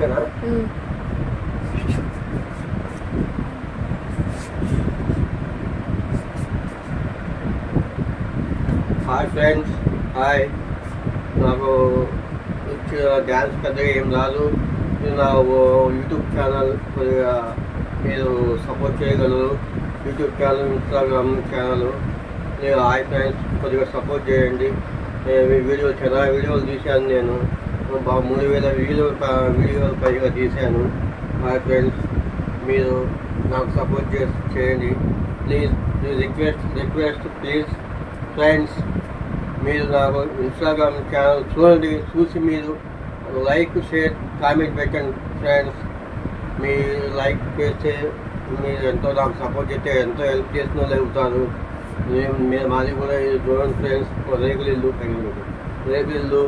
ఓకేనా? Hi friends, hi. నాకు dance పెద్దగా ఏం రాదు. ఇది నా యూట్యూబ్ ఛానల్, కొద్దిగా మీరు సపోర్ట్ చేయగలరు. YouTube channel, Instagram channel. నేను హాయ్ ఫ్రెండ్స్, కొద్దిగా సపోర్ట్ చేయండి. వీడియోలు చాలా వీడియోలు తీశాను. నేను 3000 వీడియోలు పైగా తీశాను. హాయ్ ఫ్రెండ్స్, మీరు నాకు సపోర్ట్ చేయండి ప్లీజ్. Request please friends. మీరు నాకు ఇన్స్టాగ్రామ్ ఛానల్ చూడండి, చూసి మీరు లైక్, షేర్, కామెంట్ పెట్టండి ఫ్రెండ్స్. మీరు లైక్ చేస్తే మీరు ఎంతో నాకు సపోర్ట్ చేస్తే ఎంతో హెల్ప్ చేసిన వాళ్ళు అవుతారు. మాది కూడా చూడండి ఫ్రెండ్స్, రేకులు ఇల్లు